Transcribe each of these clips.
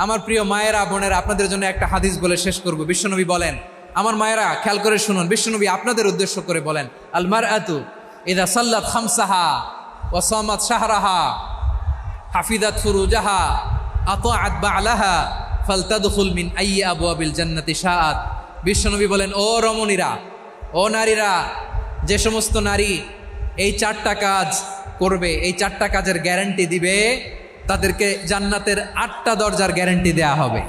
আমার প্রিয় মায়েরা বোনেরা, আপনাদের জন্য একটা হাদিস বলে শেষ করব। বিশ্বনবী বলেন, আমার মায়েরা খেয়াল করে শুনুন, বিশ্বনবী আপনাদের উদ্দেশ্য করে বলেন, আল মারআতু ইযা সাল্লাত খামসাহা ওয়া সামাত শাহরাহা হাফিজাত ফুরুজাহা আতাআত বা'লাহা ফালতাদখুল মিন আইয়ি আবওয়াবিল জান্নাতি শাআত। বিশ্বনবী বলেন, ও রমণীরা, ও নারীরা, যে সমস্ত নারী এই চারটা কাজ করবে, এই চারটা কাজের গ্যারান্টি দিবে, তাদেরকে জান্নাতের 8টা দরজার গ্যারান্টি দেয়া হবে।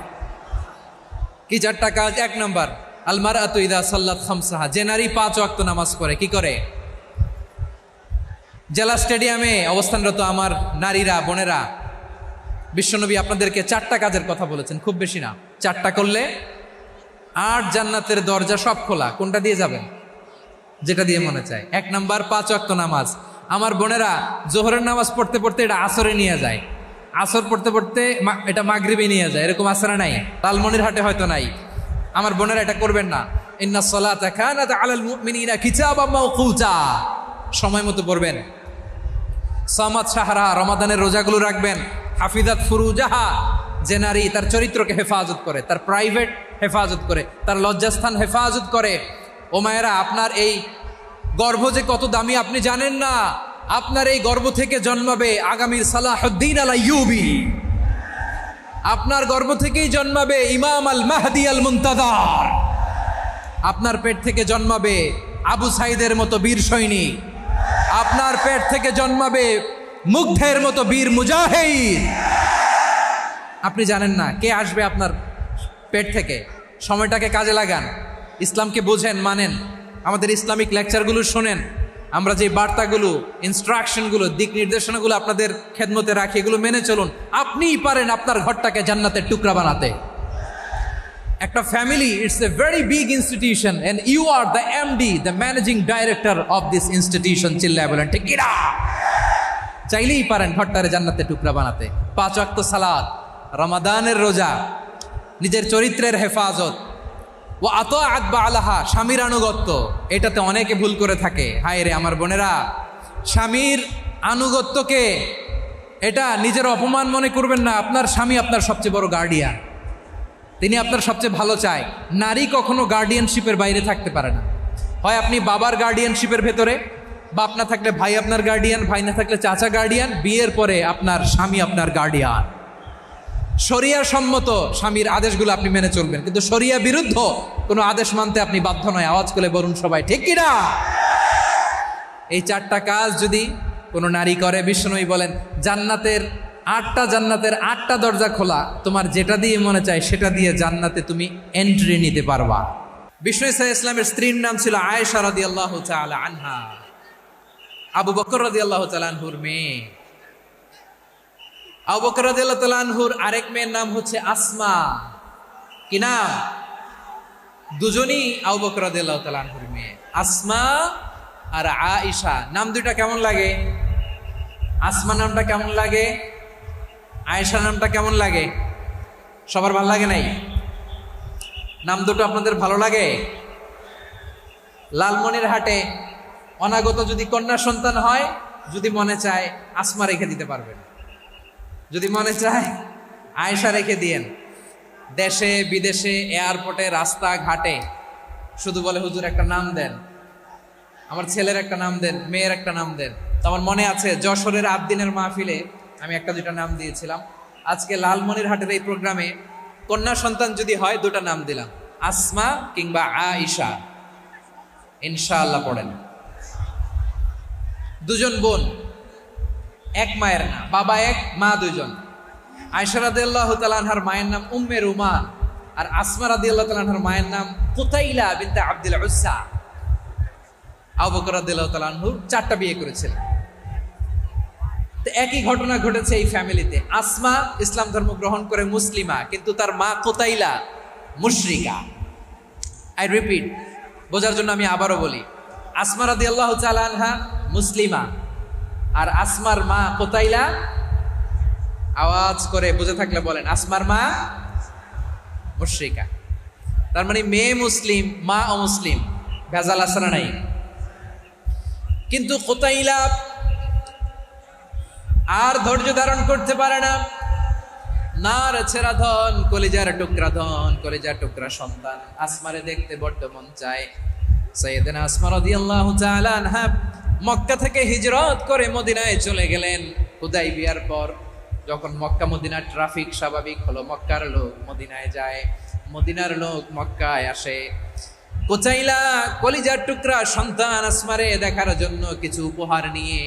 কি চারটা কাজ? 1 নম্বর, আল মারআতু ইযা সাল্লাত খামসাহা, যে নারী 5 ওয়াক্ত নামাজ পড়ে। কি করে? জেলা স্টেডিয়ামে অবস্থানরত আমার নারীরা বোনেরা, বিশ্বনবী আপনাদেরকে 4টা কাজের কথা বলেছেন, খুব বেশি না। 4টা করলে 8 জান্নাতের দরজা সব খোলা। কোনটা দিয়ে যাবেন? যেটা দিয়ে মনে চায়। 1 নম্বর 5 ওয়াক্ত নামাজ। আমার বোনেরা জোহরের নামাজ পড়তে পড়তে এটা আসরে নিয়ে যায়, আসর পড়তে পড়তে এটা মাগরিবে নিয়ে যায়। এরকম আসরে নাই, লালমনিরহাটে হয়তো নাই। আমার বোনেরা এটা করবেন না। ইন্নাস সালাতা কানাত আলাল মুমিনিনা কিতাবাম মাওকুতা, সময় মতো পড়বেন। সামাত শাহরা, রমাদানের রোজাগুলো রাখবেন। হাফিজাত ফুরুজাহা, যে নারী তার চরিত্রকে হেফাজত করে, তার প্রাইভেট হেফাজত করে, তার লজ্জাস্থান হেফাজত করে। ও মায়েরা, আপনার এই গর্ভ যে কত দামি আপনি জানেন না। আপনার এই গর্ভ থেকে জন্মাবে আগামীর সালাহুদ্দিন আল আইয়ুবী। আপনার গর্ভ থেকেই জন্মাবে ইমাম আল মাহদি আল মুনতাজার। আপনার পেট থেকে জন্মাবে আবু সাইদের মতো বীর সৈনিক। আপনার পেট থেকে জন্মাবে মুগ্ধের মতো বীর মুজাহিদ। আপনি জানেন না কে আসবে আপনার পেট থেকে। সময়টাকে কাজে লাগান, ইসলামকে বোঝেন, মানেন, আমাদের ইসলামিক লেকচারগুলো শোনেন। আমরা যে বার্তাগুলো, ইনস্ট্রাকশনগুলো, দিক নির্দেশনাগুলো আপনাদের খেদমতে রাখি, এগুলো মেনে চলুন। আপনিই পারেন আপনার ঘরটাকে জান্নাতের টুকরা বানাতে। একটা family, it's a very big institution and you are the MD, the managing director of this institution. চিল্লায় বলেন ঠিক কিনা? চাইলেই পারেন ঘরটারে জান্নাতের টুকরা বানাতে। 5 ওয়াক্ত সালাত, রমাদানের রোজা, নিজের চরিত্রের হেফাজত, ও আতাআত বা'লাহা, স্বামীর আনুগত্য। এটাতে অনেকে ভুল করে থাকে। হায় রে আমার বোনেরা, স্বামীর আনুগত্যকে এটা নিজের অপমান মনে করবেন না। আপনার স্বামী আপনার সবচেয়ে বড় গার্ডিয়ান, তিনি আপনার সবচেয়ে ভালো চায়। নারী কখনো গার্ডিয়ানশিপের বাইরে থাকতে পারে না। হয় আপনি বাবার গার্ডিয়ানশিপের ভেতরে, বাপ না থাকলে ভাই আপনার গার্ডিয়ান, ভাই না থাকলে চাচা গার্ডিয়ান, বিয়ের পরে আপনার স্বামী আপনার গার্ডিয়ান। শরিয়া সম্মত স্বামীর আদেশগুলো আপনি মেনে চলবেন, কিন্তু শরিয়া বিরুদ্ধ কোনো আদেশ মানতে আপনি বাধ্য নয়। আওয়াজ করে বলুন সবাই ঠিক কিনা? এই 4টা কাজ যদি কোনো নারী করে, বিশ্বনবী বলেন জান্নাতের 8টা দরজা খোলা। তোমার যেটা দিয়ে মনে চায় সেটা দিয়ে জান্নাতে তুমি এন্ট্রি নিতে পারবা। বিষ্ণু ইসা ইসলামের স্ত্রীর নাম ছিল আয়েশা রাদিয়াল্লাহু তাআলা আনহা, আবু বকর রাদিয়াল্লাহু তাআলা আনহুর মেয়ে। আবু বকর রাদিয়াল্লাহু তাআলা আনহুর আরেক মেয়ের নাম হচ্ছে আসমা। কি নাম? দুজনই আবু বকর রাদিয়াল্লাহু তাআলা আনহুর মেয়ে, আসমা আর আয়েশা। নাম দুইটা কেমন লাগে? আসমা নামটা কেমন লাগে? আয়েশা নামটা কেমন লাগে? সবার ভালো লাগে নাই? নাম দুটো আপনাদের ভালো লাগে? লালমনিরহাটে অনাগত যদি কন্যা সন্তান হয়, যদি মনে চায় আসমা রেখে দিতে পারবেন, যদি মনে চায় আয়েশা রেখে দিয়েন। দেশে বিদেশে, এয়ারপোর্টে, রাস্তা ঘাটে শুধু বলে হুজুর একটা নাম দেন, আমার ছেলের একটা নাম দেন, মেয়ের একটা নাম দেন। তো আমার মনে আছে যশোরের আবদিনের মাহফিলে আমি 1-2টা নাম দিয়েছিলাম। আজকে লালমনিরহাটের এই প্রোগ্রামে কন্যা সন্তান যদি হয় 2টা নাম দিলাম, আসমা কিংবা আয়েশা। ইনশাআল্লাহ পড়েন। দুজন বোন, এক মায়ের না, বাবা এক, মা দুজন। আয়েশা রাদিয়াল্লাহু তাআলা আনহার মায়ের নাম উম্মে রুমান, আর আসমা রাদিয়াল্লাহু তাআলা আনহার মায়ের নাম কুতাইলা বিনতে আব্দুল উজ্জা। আবু বকর রাদিয়াল্লাহু তাআলা আনহু 4টা বিয়ে করেছিলেন। তো একই ঘটনা ঘটেছে এই ফ্যামিলিতে। আসমা ইসলাম ধর্ম গ্রহণ করে মুসলিমা, কিন্তু তার মা কুতাইলা মুশরিকা। আই রিপিট, বোঝার জন্য আমি আবারও বলি, আসমা রাদিয়াল্লাহু তাআলা আনহা মুসলিমা, আর আসমার মা কুতাইলা। আওয়াজ করে বুঝে থাকলে বলেন, আসমার মা মুশরিকা। তার মানে মেয়ে মুসলিম, মা অমুসলিম। ভেজাল আছে না নাই? কিন্তু কুতাইলা আর ধৈর্য ধারণ করতে পারে না। নার ছেড়া ধন, কলিজার টুকরা ধন, কলিজার টুকরা সন্তান আসমারে দেখতে বড্ড মন চায়। সাইয়েদনা আসমা রাদিয়াল্লাহু তাআলা আনহা মক্কা থেকে হিজরত করে মদিনায় চলে গেলেন হুদাইবিয়ার পর। যখন মক্কা মদিনার ট্রাফিক স্বাভাবিক হলো, মক্কার লোক মদিনায় যায়, মদিনার লোক মক্কায় আসে। কোচাইলা কলিজার টুকরা সন্তান আসমারে দেখার জন্য কিছু উপহার নিয়ে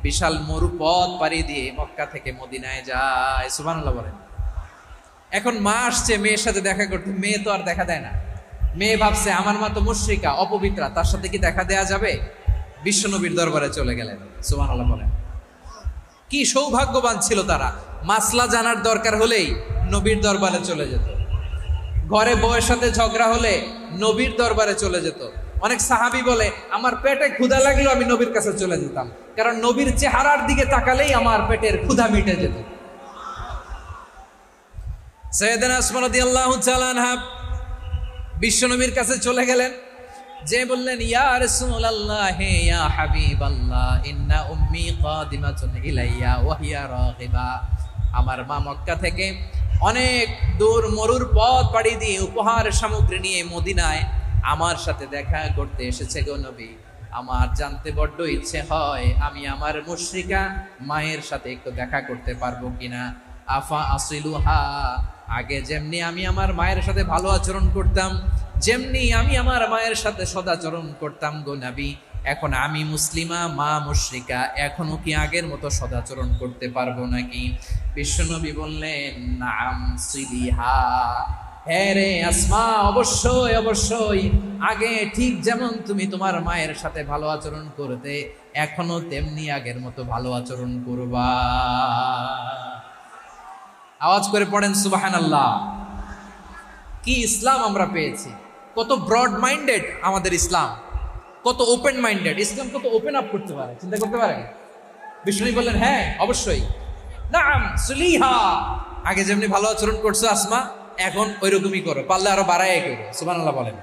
বিশাল মরুপথ পাড়ি দিয়ে মক্কা থেকে মদিনায় যায়। সুবহানাল্লাহ বলেন। এখন মা আসছে মেয়ের সাথে দেখা করতে, মেয়ে তো আর দেখা দেয় না। মেয়ে ভাবছে আমার মা তো মুশরিকা, অপবিত্রা, তার সাথে কি দেখা দেয়া যাবে? বিশ্বনবীর দরবারে চলে গেলেন। সুবহানাল্লাহ বলেন। কি সৌভাগ্যবান ছিল তারা, মাসলা জানার দরকার হলেই নবীর দরবারে চলে যেত। ঘরে বউয়ের সাথে ঝগড়া হলে নবীর দরবারে চলে যেত। অনেক সাহাবী বলে আমার পেটে ক্ষুধা লাগলো আমি নবীর কাছে চলে যেতাম, কারণ নবীর চেহারার দিকে তাকালেই আমার পেটের ক্ষুধা মিটে যেত। সাইয়েদনা আসমা রাদিয়াল্লাহু তাআলা আনহা বিশ্বনবীর কাছে চলে গেলেন, যে বললেন ইয়া রাসূলুল্লাহ ইয়া হাবিবাল্লাহ ইন্না উম্মি কাদিমাতুন ইলাইয়া ওয়া হিয়া রাগিবা। আমার মা মক্কা থেকে অনেক দূর মরুর পথ পাড়ি দিয়ে উপহার সামগ্রী নিয়ে মদিনায় আমার সাথে দেখা করতে এসেছে গো নবী। আমার জানতে বড্ড ইচ্ছে হয় আমি আমার মুশরিকা মায়ের সাথে একটু দেখা করতে পারবো কিনা। আফা আসিলুহা, আগে যেমনি আমি আমার মায়ের সাথে ভালো আচরণ করতাম, যেমনি আমি আমার মায়ের সাথে সদাচরণ করতাম গো নবী, এখন আমি মুসলিমা মা মুশরিকা, এখনো কি আগের মতো সদাচরণ করতে পারবো নাকি? বিশ্বনবী বললেন নাম সিলিহা, হ্যাঁ রে আসমা, অবশ্যই অবশ্যই, আগে ঠিক যেমন তুমি তোমার মায়ের সাথে ভালো আচরণ করতে এখনো তেমনি আগের মতো ভালো আচরণ করবা। আওয়াজ করে পড়েন সুবহানাল্লাহ। কি ইসলাম আমরা পেয়েছি, কত ব্রড মাইন্ডেড আমাদের ইসলাম, কত ওপেন মাইন্ডেড ইসলাম, কত ওপেন আপ করতে পারে, চিন্তা করতে পারে। বিষ্ণু বললেন হ্যাঁ অবশ্যই, নাম সুলিহা, আগে যেমনি ভালো আচরণ করছো আসমা এখন ওইরকমই করো, পারলে আরো বাড়াই করো। সুবহানাল্লাহ বলেন।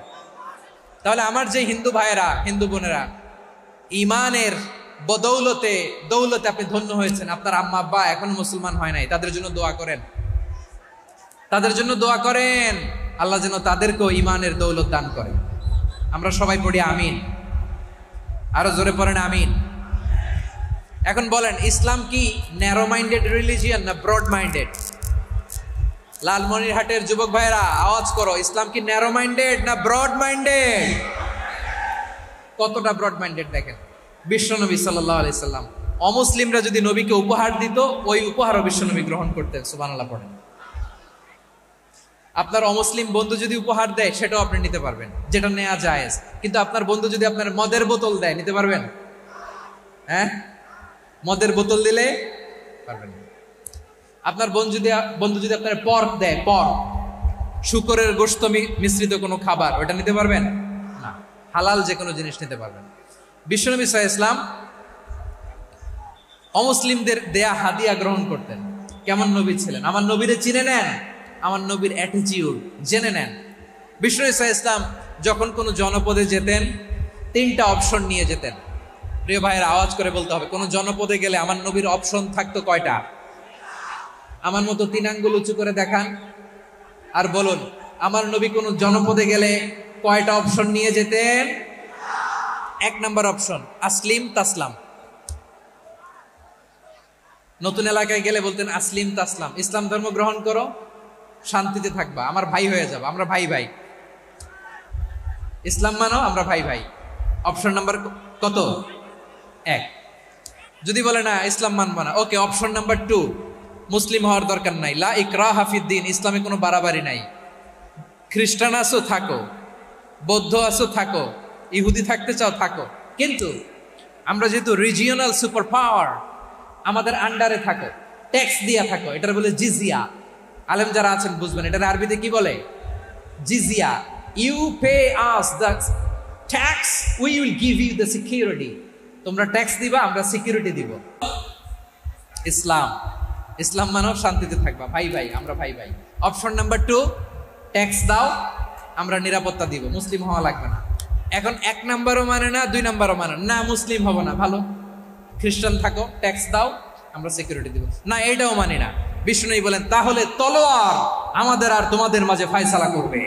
তাহলে আমার যে হিন্দু ভাইয়েরা হিন্দু বোনেরা ইমানের বদৌলতে দৌলতে আপনি ধন্য হয়েছেন, আপনার আম্মা আব্বা এখন মুসলমান হয় নাই, তাদের জন্য দোয়া করেন, তাদের জন্য দোয়া করেন, আল্লাহ যেন তাদেরকেও ইমানের দৌলত দান করেন। আমরা সবাই পড়ি আমিন, আরো জোরে পড়েন আমিন। এখন বলেন ইসলাম কি ন্যারো মাইন্ডেড রিলিজিয়ান না ব্রড মাইন্ডেড? লালমনিরহাটের যুবক ভাইরা আওয়াজ করো, ইসলাম কি ন্যারো মাইন্ডেড না ব্রড মাইন্ডেড? কতটা ব্রড মাইন্ডেড দেখেন। বিশ্বনবী সাল্লাল্লাহু আলাইহি সাল্লাম অমুসলিমরা যদি নবীকে উপহার দিত ওই উপহারও বিশ্বনবী গ্রহণ করতেন। সুবহানাল্লাহ পড়েন। আপনার অমুসলিম বন্ধু যদি উপহার দেয় সেটাও আপনি নিতে পারবেন, যেটা নেওয়া জায়েজ। কিন্তু আপনার বন্ধু যদি আপনার মদের বোতল দেয় নিতে পারবেন? হ্যাঁ, মদের বোতল দিলে পারবেন। আপনার বন্ধু যদি আপনার পর্ক দেয়, পর্ক শুকরের গোশত মিশ্রিত কোনো খাবার, ওটা নিতে পারবেন না। হালাল যে কোনো জিনিস নিতে পারবেন। বিশ্বনবী সাল্লাল্লাহু আলাইহি ওয়াসাল্লাম অমুসলিমদের দেয়া হাদিয়া গ্রহণ করতেন। কেমন নবী ছিলেন, আমার নবীরে চিনে নেন, আমার নবীর অ্যাটিটিউড জেনে নেন। বিশ্বনবী সাল্লাল্লাহু আলাইহি ওয়াসাল্লাম যখন কোনো জনপদে যেতেন 3টা অপশন নিয়ে যেতেন। প্রিয় ভাইয়ের আওয়াজ করে বলতে হবে, কোন জনপদে গেলে আমার নবীর অপশন থাকতো কয়টা? আমার মতো 3 আঙ্গুল উঁচু করে দেখান আর বলুন আমার নবী কোন জনপদে গেলে কয়টা অপশন নিয়ে যেতেন? 1 নাম্বার অপশন আসলিম তাসলাম। নতুন এলাকায় গেলে বলতেন আসলিম তাসলাম, ইসলাম ধর্ম গ্রহণ করো, শান্তিতে থাকবা, আমার ভাই হয়ে যাবে, আমরা ভাই ভাই, ইসলাম মানো, আমরা ভাই ভাই। অপশন নাম্বার কত? 1। যদি বলে না ইসলাম মানবো না, ওকে, অপশন নাম্বার 2, মুসলিম হওয়ার দরকার নাই, লা ইকরাহা ফিদ্দিন, ইসলামে কোনো বাড়াবাড়ি নাই। খ্রিস্টান আছো থাকো, বৌদ্ধ আছো থাকো, ইহুদি থাকতে চাও থাকো, কিন্তু আমরা যেহেতু রিজিওনাল সুপার পাওয়ার, আমাদের আন্ডারে থাকো, ট্যাক্স দিয়া থাকো, এটার বলে জিজিয়া। আলেম যারা আছেন বুঝবেন এটার আরবিতে কি বলে, জিজিয়া। You pay us the tax, we will give you the security. তোমরা ট্যাক্স দিবা, আমরা সিকিউরিটি দিব। ইসলাম মানো, শান্তিতে থাকবা, ভাই ভাই, আমরা ভাই ভাই। অপশন নাম্বার 2, ট্যাক্স দাও, আমরা নিরাপত্তা দিব, মুসলিম হওয়া লাগবে না। এখন 1 নাম্বারও মানে না, 2 নাম্বারও মানে না, মুসলিম হবো না, ভালো, খ্রিস্টান থাকো, ট্যাক্স দাও, আমরা সিকিউরিটি দিব না, এটাও মানি না। বিষ্ণু বলেন, তাহলে তলোয়ার আমাদের আর তোমাদের মাঝে ফায়সালা করবে।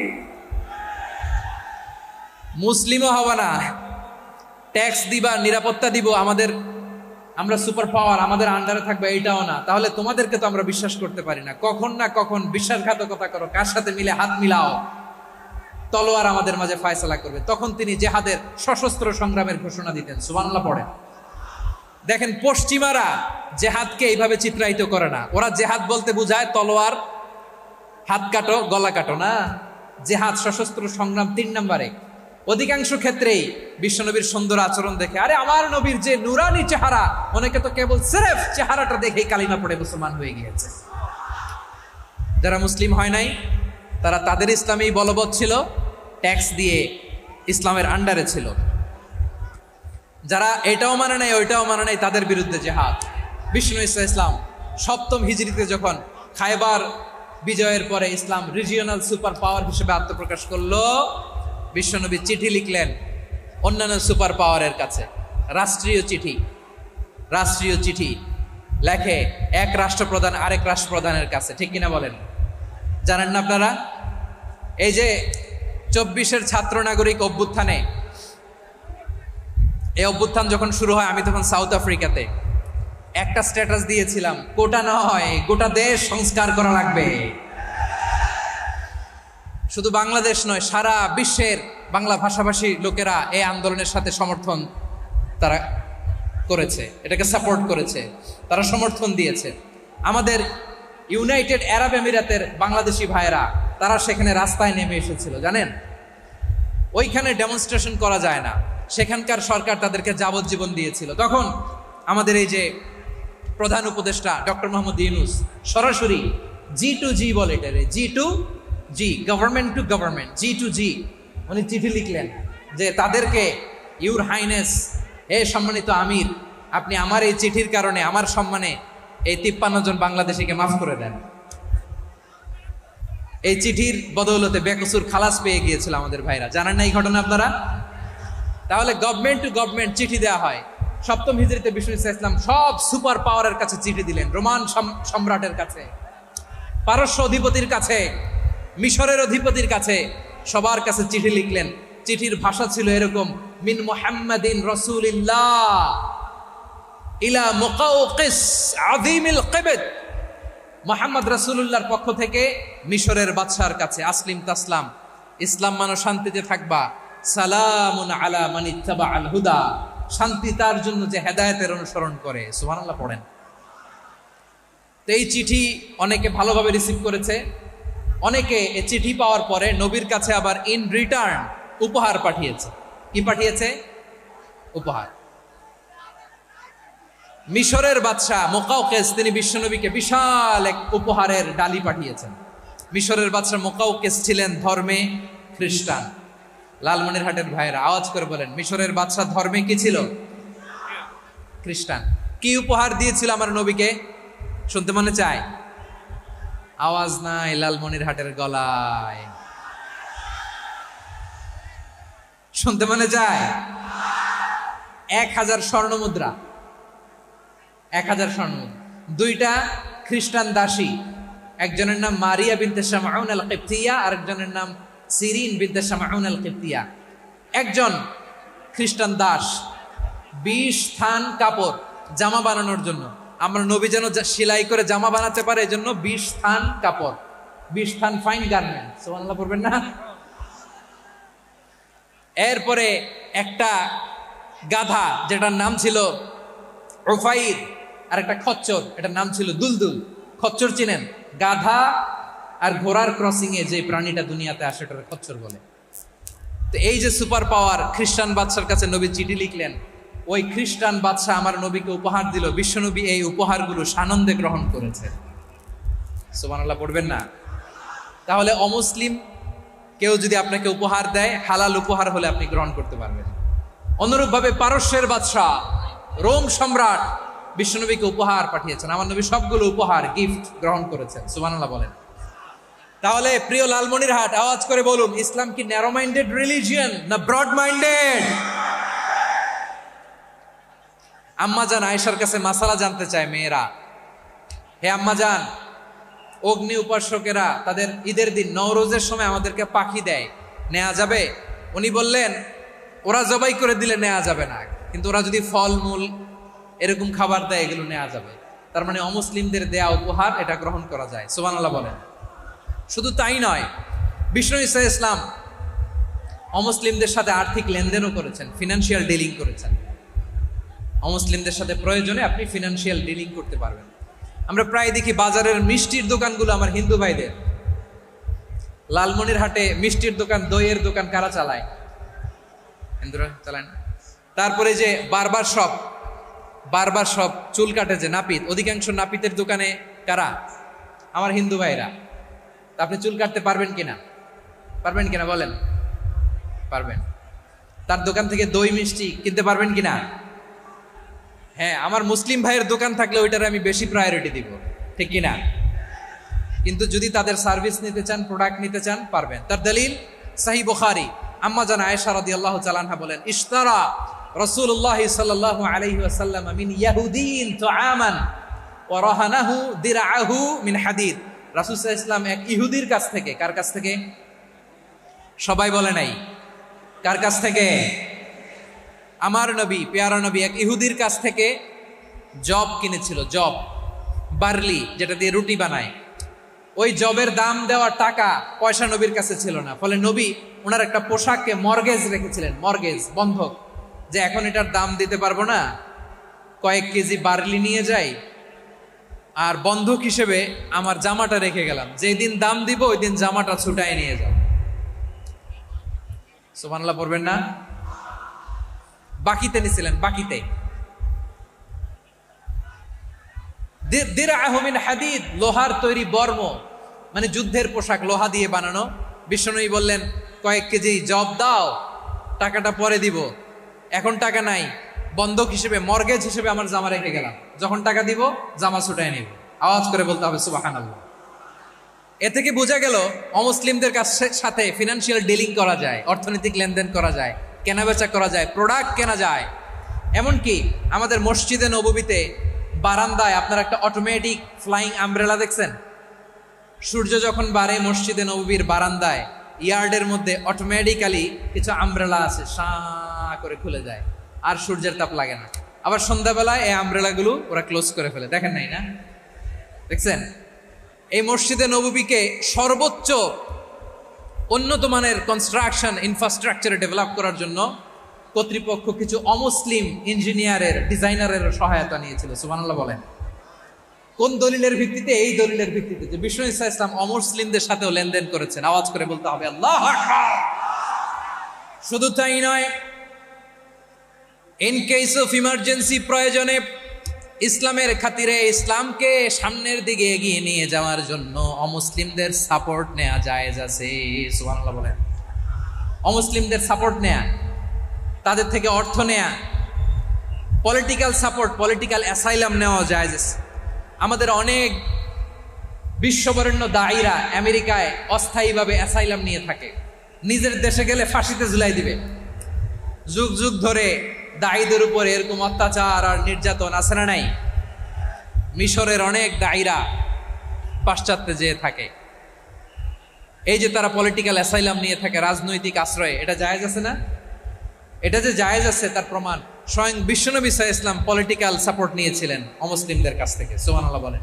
মুসলিমও হবে না, ট্যাক্স দিবা, নিরাপত্তা দিব, আমরা সুপার পাওয়ার, আমাদের আন্ডারে থাকবে, এইটাও না। তাহলে তোমাদেরকে তো আমরা বিশ্বাস করতে পারি না, কখন না কখন বিশ্বাসঘাতকতা করো, কার সাথে মিলে হাত মিলাও, তলোয়ার আমাদের মাঝে ফায়সালা করবে। তখন তিনি জেহাদের সশস্ত্র সংগ্রামের ঘোষণা দিতেন। সুবহানাল্লাহ পড়েন। দেখেন, পশ্চিমারা জেহাদকে এইভাবে চিত্রায়িত করে না। ওরা জেহাদ বলতে বুঝায় তলোয়ার, হাত কাটো, গলা কাটো না। জেহাদ সশস্ত্র সংগ্রাম 3 নম্বরে। অধিকাংশ ক্ষেত্রেই বিশ্বনবীর সুন্দর আচরণ দেখে, আরে আমার নবীর যে নুরানি চেহারা, অনেকে তো কেবল সিরেফ চেহারাটা দেখেই কালিমা পড়ে মুসলমান হয়ে গিয়েছে। যারা মুসলিম হয় নাই তারা তাদের ইসলামেই বলবৎ ছিল, ট্যাক্স দিয়ে ইসলামের আন্ডারে ছিল। যারা এটাও মানে নাই ওইটাও মানে নাই, তাদের বিরুদ্ধে জেহাদ। বিষ্ণু ইসলাম 7ম হিজরিতে যখন খায়বার বিজয়ের পরে ইসলাম রিজিওনাল সুপার পাওয়ার হিসেবে আত্মপ্রকাশ করলো, বিশ্বনবী চিঠি লিখলেন অন্যান্য সুপার পাওয়ারের কাছে, রাষ্ট্রীয় চিঠি লেখে এক রাষ্ট্রপ্রধান আরেক রাষ্ট্রপ্রধানের কাছে। ঠিক কিনা বলেন? জানেন না আপনারা? এই যে 24-এর ছাত্র নাগরিক অভ্যুত্থানে, এই অভ্যুত্থান যখন শুরু হয়, আমি তখন সাউথ আফ্রিকাতে একটা স্ট্যাটাস দিয়েছিলাম, কোটা নয় গোটা দেশ সংস্কার করা লাগবে। শুধু বাংলাদেশ নয়, সারা বিশ্বের বাংলা ভাষাভাষী লোকেরা এই আন্দোলনের সাথে সমর্থন তারা করেছে, এটাকে সাপোর্ট করেছে, তারা সমর্থন দিয়েছে। আমাদের ইউনাইটেড আরব আমিরাতের বাংলাদেশি ভাইয়েরা, তারা সেখানে রাস্তায় নেমে এসেছিল। জানেন, ওইখানে ডেমনস্ট্রেশন করা যায় না, সেখানকার সরকার তাদেরকে যাবজ্জীবন দিয়েছিল। তখন আমাদের এই যে প্রধান উপদেষ্টা ডক্টর মোহাম্মদ ইউনূস সরাসরি G2G বলে, এটা G2G, government to government, G2G, উনি চিঠি লিখলেন যে তাদেরকে, ইউর হাইনেস, হে সম্মানিত আমির, আপনি আমার এই চিঠির কারণে আমার সম্মানে এই 53 জন বাংলাদেশিকে মাফ করে দেন। এই চিঠির বদৌলতে বেকসুর খালাস পেয়ে গিয়েছিল আমাদের ভাইরা। জানেন না এই ঘটনা আপনারা? তাহলে গভর্নমেন্ট টু গভর্নমেন্ট চিঠি দেওয়া হয়। 7ম হিজরিতে বিষ্ণু ইসলাম সব সুপার পাওয়ারের কাছে চিঠি দিলেন, রোমান সম্রাটের কাছে, পারস্য অধিপতির কাছে, মিশরের অধিপতির কাছে, সবার কাছে চিঠি লিখলেন। চিঠির ভাষা ছিল এরকম, মিন মুহাম্মাদিন রাসূলিল্লাহ ইলা মুকাওকিস আযীমিল কিবত, মুহাম্মদ রাসূলুল্লাহর পক্ষ থেকে মিশরের বাদশার কাছে, আসলিম তাসলাম, ইসলাম মানো শান্তিতে থাকবা, সালামুন আলা মান ইত্তাবাআল হুদা, শান্তি তার জন্য যে হেদায়েতের অনুসরণ করে। সুবহানাল্লাহ পড়েন। তো এই চিঠি অনেকে ভালোভাবে রিসিভ করেছে, অনেকে এই চিঠি পাওয়ার পরে নবীর কাছে আবার ইন রিটার্ন উপহার পাঠিয়েছে। কি পাঠিয়েছে? উপহার। মিশরের বাদশাহ মুকাওকিস, তিনি বিশ্বনবীকে বিশাল এক উপহারের ডালি পাঠিয়েছেন। মিশরের বাদশাহ মুকাওকিস ছিলেন ধর্মে খ্রিস্টান। লালমনিরহাটের ভাইয়েরা আওয়াজ করে বলেন, মিশরের বাদশাহ ধর্মে কি ছিল? খ্রিস্টান। কি উপহার দিয়েছিল আমার নবীকে? শুনতে মনে চায়? আওয়াজ নাই লালমনিরহাটের গলায়, শুনতে মনে চায়? 1000 স্বর্ণ মুদ্রা, 1000 স্বর্ণ মুদ্রা। 2টা খ্রিস্টান দাসী, একজনের নাম মারিয়া বিনতে শামউন আল কিবতিয়া, আরেকজনের নাম সিরিন বিনতে শামউন আল কিবতিয়া। একজন খ্রিস্টান দাস 20 থান কাপড় জামা বানানোর জন্য, আমরা নবী যেন সেলাই করে জামা বানাতে পারে, এজন্য 20 থান কাপড়, 20 থান ফাইন গার্মেন্ট। সুবহানাল্লাহ পড়বেন না? এরপরে একটা গাধা, যেটার নাম ছিল উফাইর, আর একটা খচ্চর, এটার নাম ছিল দুলদুল। খচ্চর চিনেন? গাধা আর ঘোড়ার ক্রসিং এ যে প্রাণীটা দুনিয়াতে আসে, ওটার খচ্চর বলে। তো এই যে সুপার পাওয়ার খ্রিস্টান বাদশার কাছে নবী চিঠি লিখলেন, ওই খ্রিস্টান বাদশা আমার নবীকে উপহার দিল। বিশ্বনবী এই উপহারগুলো সানন্দে গ্রহণ করেছে। সুবহানাল্লাহ পড়বেন না? তাহলে অমুসলিম কেউ যদি আপনাকে উপহার দেয়, হালাল উপহার হলে আপনি গ্রহণ করতে পারবেন। অনুরূপভাবে পারস্যের বাদশা, রোম সম্রাট বিশ্বনবীকে উপহার পাঠিয়েছেন। আমার নবী সবগুলো উপহার, গিফট গ্রহণ করেছেন। সুবহানাল্লাহ বলেন। তাহলে প্রিয় লালমনিরহাট, আওয়াজ করে বলুন, ইসলাম কি ন্যারো মাইন্ডেড রিলিজিয়ন না ব্রড মাইন্ডেড? আম্মাজান আয়েশার কাছে মাসালা জানতে চায় মেয়েরা, হে আম্মাজান, অগ্নি উপাসকেরা তাদের ঈদের দিন নওরোজের সময় আমাদেরকে পাখি দেয়, নেওয়া যাবে? উনি বললেন ওরা জবাই করে দিলে নেওয়া যাবে না, কিন্তু ওরা যদি ফলমূল এরকম খাবার দেয় এগুলো নেওয়া যাবে। তার মানে অমুসলিমদের দেয়া উপহার এটা গ্রহণ করা যায়। সুবহানাল্লাহ বলেন। শুধু তাই নয়, বিষ্ণু ঈসা ইসলাম অমুসলিমদের সাথে আর্থিক লেনদেনও করেছেন, ফিনান্সিয়াল ডিলিং করেছেন। অমুসলিমদের সাথে প্রয়োজনে আপনি ফিনান্সিয়াল ডিলিং করতে পারবেন। আমরা প্রায় দেখি বাজারের মিষ্টির দোকানগুলো আমার হিন্দু ভাইদের। লালমনিরহাটে মিষ্টির দোকান, দইয়ের দোকান কারা চালায়? হিন্দুরা চালায় না। তারপরে যে বারবার শপ, চুল কাটে যে নাপিত, অধিকাংশ নাপিতের দোকানে কারা? আমার হিন্দু ভাইরা। আপনি চুল কাটতে পারবেন কিনা? পারবেন কিনা বলেন? পারবেন। তার দোকান থেকে দই মিষ্টি কিনতে পারবেন কিনা? হ্যাঁ, আমার মুসলিম ভাইয়ের দোকান থাকলে ওইটার আমি বেশি প্রায়োরিটি দিব, ঠিক কিনা? কিন্তু যদি তাদের সার্ভিস নিতে চান, প্রোডাক্ট নিতে চান, পারবেন। তার দলিল সহিহ বুখারী, আম্মা জান আয়েশা রাদিয়াল্লাহু তাআলা আনহা বলেন, ইশতারা রাসূলুল্লাহ সাল্লাল্লাহু আলাইহি ওয়াসাল্লাম মিন ইয়াহুদিন তুআমান ওয়া রাহানাহু দিরআহু মিন হাদিদ। রাসূল সাল্লাল্লাহু আলাইহি ওয়াসাল্লাম এক ইহুদির কাছ থেকে, কার কাছ থেকে? সবাই বলে নাই কার কাছ থেকে? আমার নবী, পেয়ারা নবী এক ইহুদির কাছ থেকে জব কিনেছিল। জব, বার্লি, যেটা দিয়ে রুটি বানায়। ওই জবের দাম দেওয়ার টাকা পয়সা নবীর কাছে ছিল না। ফলে নবী ওনার একটা পোশাককে মর্গেজ রেখেছিলেন, মর্গেজ, বন্ধক, যে এখন এটার দাম দিতে পারবো না, কয়েক কেজি বার্লি নিয়ে যাই আর বন্ধক হিসেবে আমার জামাটা রেখে গেলাম, যেই দিন দাম দিব ওই দিন জামাটা ছুটাই নিয়ে যাও। সুবহানাল্লাহ পড়বেন না? বাকিতে নিছিলেন, বাকিতে। দিরআহু মিন হাদিদ, লোহার তৈরি বর্ম, মানে যুদ্ধের পোশাক, লোহা দিয়ে বানানো। বিষ্ণুনবী বললেন কয়েক কেজি জব দাও, টাকাটা পরে দিব, এখন টাকা নাই, বন্ধক হিসেবে, মর্গেজ হিসেবে আমার জামা রেখে গেলাম, যখন টাকা দিব জামা ছুটাই নিব। আওয়াজ করে বলতে হবে সুবহানাল্লাহ। এ থেকে বোঝা গেল অমুসলিমদের সাথে ফিনান্সিয়াল ডিলিং করা যায়, অর্থনৈতিক লেনদেন করা যায়, কেনাবেচা করা যায়, প্রোডাক্ট কেনা যায়। এমনকি আমাদের মসজিদে নববীতে বারান্দায় আপনারা একটা অটোমেটিক ফ্লাইং আমব্রেলা দেখছেন? সূর্য যখন বাড়ে মসজিদে নববীর বারান্দায় ইয়ার্ডের মধ্যে অটোমেটিক্যালি কিছু আমব্রেলা আছে, সাঁ করে খুলে যায়, আর সূর্যের তাপ লাগে না। আবার সন্ধ্যাবেলায় এই আমব্রেলাগুলো ওরা ক্লোজ করে ফেলে, দেখেন নাই না? দেখছেন? এই মসজিদে নববীকে সর্বোচ্চ উন্নত মানের কনস্ট্রাকশন ইনফ্রাস্ট্রাকচারে ডেভেলপ করার জন্য কর্তৃপক্ষ কিছু অমুসলিম ইঞ্জিনিয়ারের, ডিজাইনারের সহায়তা নিয়েছিল। সুবহানাল্লাহ বলেন। কোন দলিলের ভিত্তিতে? এই দলিলের ভিত্তিতে যে বিষ্ণু ঈসা ইসলাম অমুসলিমদের সাথেও লেনদেন করেছেন। আওয়াজ করে বলতে হবে আল্লাহু আকবার। শুধু তাই নয়, ইন কেস অফ ইমার্জেন্সি, প্রয়োজনে ইসলামের খাতিরে, ইসলামকে সামনের দিকে এগিয়ে নিয়ে যাওয়ার জন্য অমুসলিমদের সাপোর্ট নেওয়া জায়েজ আছে। সুবহানাল্লাহ বলেন। অমুসলিমদের সাপোর্ট নেয়া, তাদের থেকে অর্থ নেয়া, পলিটিক্যাল সাপোর্ট, পলিটিক্যাল অ্যাসাইলাম নেওয়া জায়েজ আছে। আমাদের অনেক বিশ্ববরেণ্য দায়ীরা আমেরিকায় অস্থায়ীভাবে অ্যাসাইলাম নিয়ে থাকে, নিজের দেশে গেলে ফাঁসিতে ঝুলাই দিবে। যুগ যুগ ধরে দায়ীদের উপর এরকম অত্যাচার আর নির্যাতন আছে না নাই? মিশরের অনেক দায়ীরা পাশ্চাত্যে যেয়ে থাকে, এই যে তারা পলিটিক্যাল অ্যাসাইলাম নিয়ে থাকে, রাজনৈতিক আশ্রয়, এটা জায়েজ আছে না? এটা যে জায়েজ আছে তার প্রমাণ স্বয়ং বিশ্বনবী সাল্লাল্লাহু আলাইহি ওয়াসাল্লাম পলিটিক্যাল সাপোর্ট নিয়েছিলেন অমুসলিমদের কাছ থেকে। সুবহানাল্লাহ বলেন।